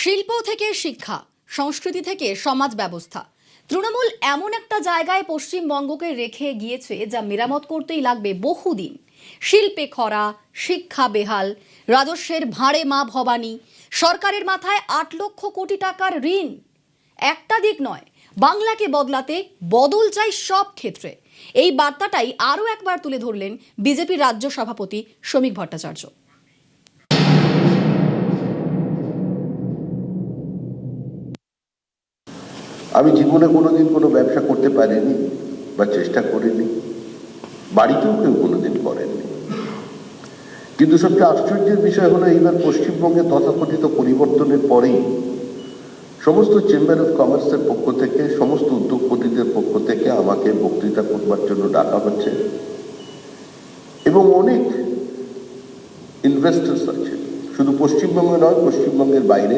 শিল্প থেকে শিক্ষা, সংস্কৃতি থেকে সমাজ ব্যবস্থা, তৃণমূল এমন একটা জায়গায় পশ্চিমবঙ্গকে রেখে গিয়েছে যা মেরামত করতেই লাগবে বহুদিন। শিল্পে খরা, শিক্ষা বেহাল, রাজস্বের ভাঁড়ে মা ভবানী, সরকারের মাথায় ৮ লক্ষ কোটি টাকার ঋণ। একটা দিক নয়, বাংলাকে বদলাতে বদল চাই সব ক্ষেত্রে। এই বার্তাটাই আরও একবার তুলে ধরলেন বিজেপির রাজ্য সভাপতি শ্রমিক ভট্টাচার্য। আমি জীবনে কোনোদিন কোনো ব্যবসা করতে পারিনি বা চেষ্টা করিনি, বাড়িতেও কেউ কোনোদিন করেননি। কিন্তু সবচেয়ে আশ্চর্যের বিষয় হলো এইবার পশ্চিমবঙ্গে তথাকথিত পরিবর্তনের পরেই সমস্ত চেম্বার অফ কমার্সের পক্ষ থেকে, সমস্ত উদ্যোগপতিদের পক্ষ থেকে আমাকে বক্তৃতা করবার জন্য ডাকা হচ্ছে এবং অনেক ইনভেস্টর্স আছে, শুধু পশ্চিমবঙ্গে নয়, পশ্চিমবঙ্গের বাইরে,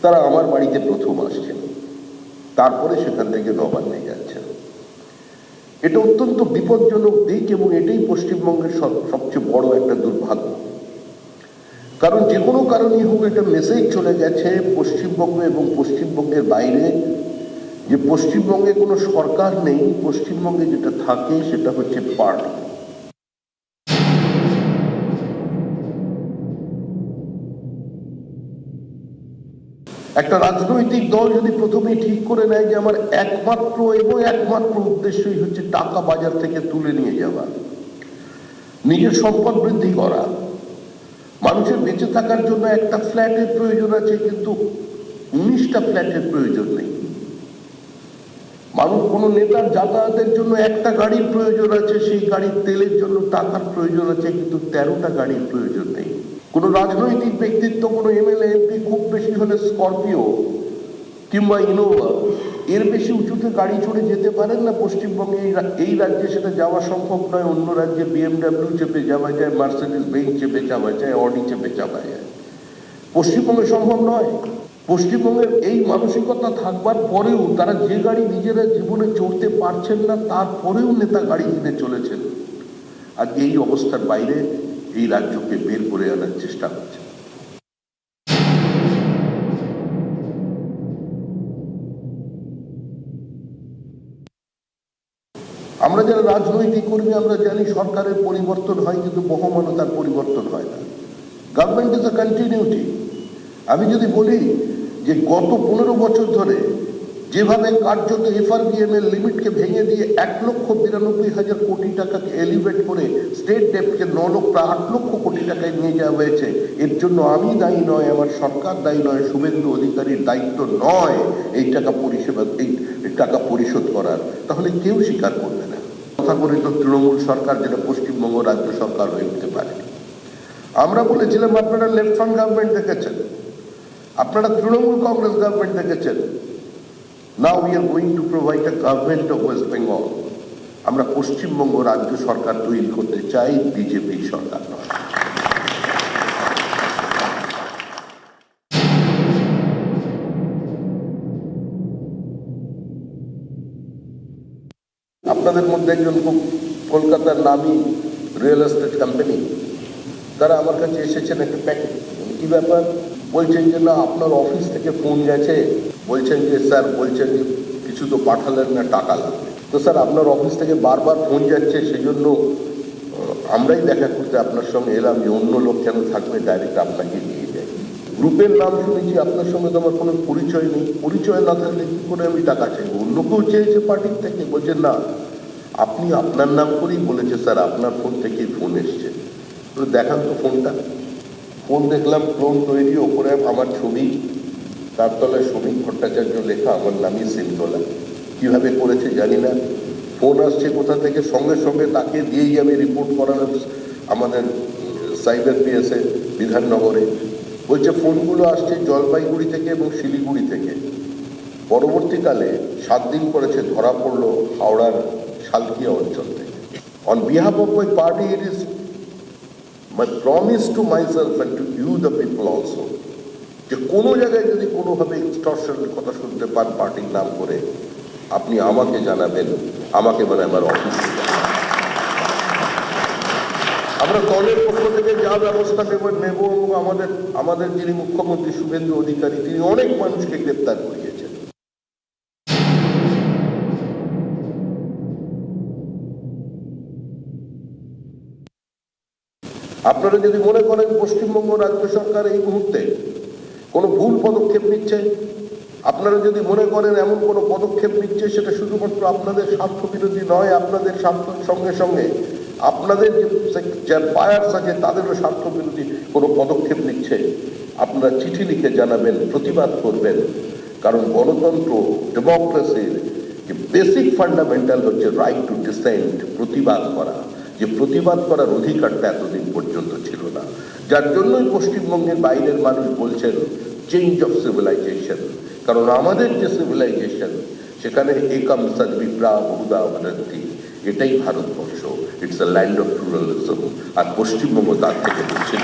তারা আমার বাড়িতে প্রথম আসছেন, তারপরে সেখান থেকে নবান্নে যাচ্ছেন। এটা অত্যন্ত বিপজ্জনক দিক এবং এটাই পশ্চিমবঙ্গের সবচেয়ে বড় একটা দুর্ভাগ্য। কারণ যে কোনো কারণেই হোক একটা মেসেজ চলে গেছে পশ্চিমবঙ্গে এবং পশ্চিমবঙ্গের বাইরে যে পশ্চিমবঙ্গে কোনো সরকার নেই, পশ্চিমবঙ্গে যেটা থাকে সেটা হচ্ছে পার্টি। একটা রাজনৈতিক দল যদি প্রথমেই ঠিক করে নেয় যে আমার একমাত্র উদ্দেশ্যই হচ্ছে টাকা বাজার থেকে তুলে নিয়ে যাওয়া, নিজের সম্পদ বৃদ্ধি করা, মানুষের বেঁচে থাকার জন্য একটা ফ্ল্যাটের প্রয়োজন আছে কিন্তু 19টা ফ্ল্যাটের প্রয়োজন নেই, মানুষ কোনো নেতার যাতায়াতের জন্য একটা গাড়ির প্রয়োজন আছে, সেই গাড়ির তেলের জন্য টাকার প্রয়োজন আছে কিন্তু 13টা গাড়ির প্রয়োজন নেই। কোন রাজনৈতিক ব্যক্তিত্ব, কোনো এমএলএ এমপি খুব বেশি হলে স্করপিও কিংবা ইনোভা, এর বেশি উঁচুতে গাড়ি চড়ে যেতে পারেন না পশ্চিমবঙ্গে। এই রাজ্যে সেটা যাওয়া সম্ভব নয়। অন্য রাজ্যে বিএমডাব্লিউ চেপে যাওয়া যায়, মার্সিডিজ বেঞ্চ চেপে যাওয়া যায়, অডি চেপে যাওয়া যায়, পশ্চিমবঙ্গে সম্ভব নয়। পশ্চিমবঙ্গের এই মানসিকতা থাকবার পরেও তারা যে গাড়ি নিজেরা জীবনে চড়তে পারছেন না, তারপরেও নেতা গাড়ি কিনে চলেছেন। আর এই অবস্থার বাইরে এই রাজ্যকে বের করে আনার চেষ্টা হচ্ছে। আমরা যারা রাজনৈতিক কর্মী, আমরা জানি সরকারের পরিবর্তন হয় কিন্তু বহমানতার পরিবর্তন হয় না। Government is a continuity. আমি যদি বলি যে গত 15 বছর ধরে যেভাবে কার্যত এফআরবিএম এর লিমিটকে ভেঙে দিয়ে 1,92,000 কোটি টাকাকে এলিভেট করে স্টেট ডেপ্টকে 8 লক্ষ কোটি টাকায় নিয়ে যাওয়া হয়েছে, এর জন্য আমি দায়ী নয়, আমার সরকার দায়ী নয়, শুভেন্দু অধিকারীর দায়িত্ব নয় এই টাকা পরিশোধ করার, তাহলে কেউ স্বীকার করবে না। তথাকথিত তৃণমূল সরকার যেটা পশ্চিমবঙ্গ রাজ্য সরকার হয়ে উঠতে পারে। আমরা বলেছিলাম আপনারা লেফট ফ্রন্ট গভর্নমেন্ট দেখেছেন, আপনারা তৃণমূল কংগ্রেস গভর্নমেন্ট দেখেছেন, now we are going to provide a government of West Bengal. আমরা পশ্চিমবঙ্গ রাজ্য সরকার তৈরি করতে চাই, বিজেপি সরকার নয়। আপনাদের মধ্যে একজন খুব কলকাতার নামী রিয়েল এস্টেট কোম্পানি, তারা আমার কাছে এসেছেন একটা প্যাকেজ। কি ব্যাপার? বলছেন যে না, আপনার অফিস থেকে ফোন গেছে, বলছেন যে স্যার, বলছেন যে কিছু তো পাঠালেন না, টাকা লাগবে। তো স্যার, আপনার অফিস থেকে বারবার ফোন যাচ্ছে, সেজন্য আমরাই দেখা করতে আপনার সঙ্গে এলাম যে অন্য লোক কেন থাকবে, ডাইরেক্ট আপনাকে নিয়ে যায়। গ্রুপের নাম শুনেছি, আপনার সঙ্গে তো আমার কোনো পরিচয় নেই, পরিচয় না থাকলে কি করে আমি টাকা চাইবো? অন্য কেউ চেয়েছে পার্টির থেকে? বলছেন না, আপনি আপনার নাম করেই বলেছে স্যার, আপনার ফোন থেকেই ফোন এসছে। তো দেখান তো ফোনটা। ফোন দেখলাম, ক্লোন তৈরি, ওপরে আমার ছবি, তার তলায় শ্রমিক ভট্টাচার্য লেখা, আমার নামই সিম তোলা। কীভাবে করেছে জানি না। ফোন আসছে কোথা থেকে, সঙ্গে সঙ্গে তাকে দিয়েই আমি রিপোর্ট করার আমাদের সাইবার পিএসএ বিধাননগরে। বলছে ফোনগুলো আসছে জলপাইগুড়ি থেকে এবং শিলিগুড়ি থেকে। পরবর্তীকালে 7 দিন পরেছে ধরা পড়লো হাওড়ার শালকিয়া অঞ্চল থেকে। On behalf of my party, it is my promise to myself and to you the people also, যে কোনো জায়গায় যদি কোনোভাবে এক্সটর্শনের কথা শুনতে পান পার্টির নাম করে, আপনি আমাকে জানাবেন, আমাকে মানে আমার অফিসে। আমরা দলের পক্ষ থেকে যা ব্যবস্থা নেব এবং আমাদের যিনি মুখ্যমন্ত্রী শুভেন্দু অধিকারী, তিনি অনেক মানুষকে গ্রেপ্তার করিয়েছেন। আপনারা যদি মনে করেন পশ্চিমবঙ্গ রাজ্য সরকার এই মুহূর্তে কোনো ভুল পদক্ষেপ নিচ্ছে, আপনারা যদি মনে করেন এমন কোনো পদক্ষেপ নিচ্ছে সেটা শুধুমাত্র আপনাদের স্বার্থ বিরোধী নয়, আপনাদের স্বার্থের সঙ্গে সঙ্গে আপনাদের যে বায়ার্স আছে তাদেরও স্বার্থ বিরোধী কোনো পদক্ষেপ নিচ্ছে, আপনারা চিঠি লিখে জানাবেন, প্রতিবাদ করবেন। কারণ গণতন্ত্র, ডেমোক্রেসির যে বেসিক ফান্ডামেন্টাল হচ্ছে রাইট টু ডিসেন্ট, প্রতিবাদ করা। যে প্রতিবাদ করার অধিকারটা এতদিন পর্যন্ত ছিল না, যার জন্যই পশ্চিমবঙ্গের বাইরের মানুষ বলছেন চেঞ্জ অফ সিভিলাইজেশন। কারণ আমাদের যে সিভিলাইজেশন সেখানে একম সদ্বিপ্রা বহুধা বদন্তি, এটাই Bharatvarsha. It's a land of pluralism. আর পশ্চিমবঙ্গ তার থেকে পিছিয়ে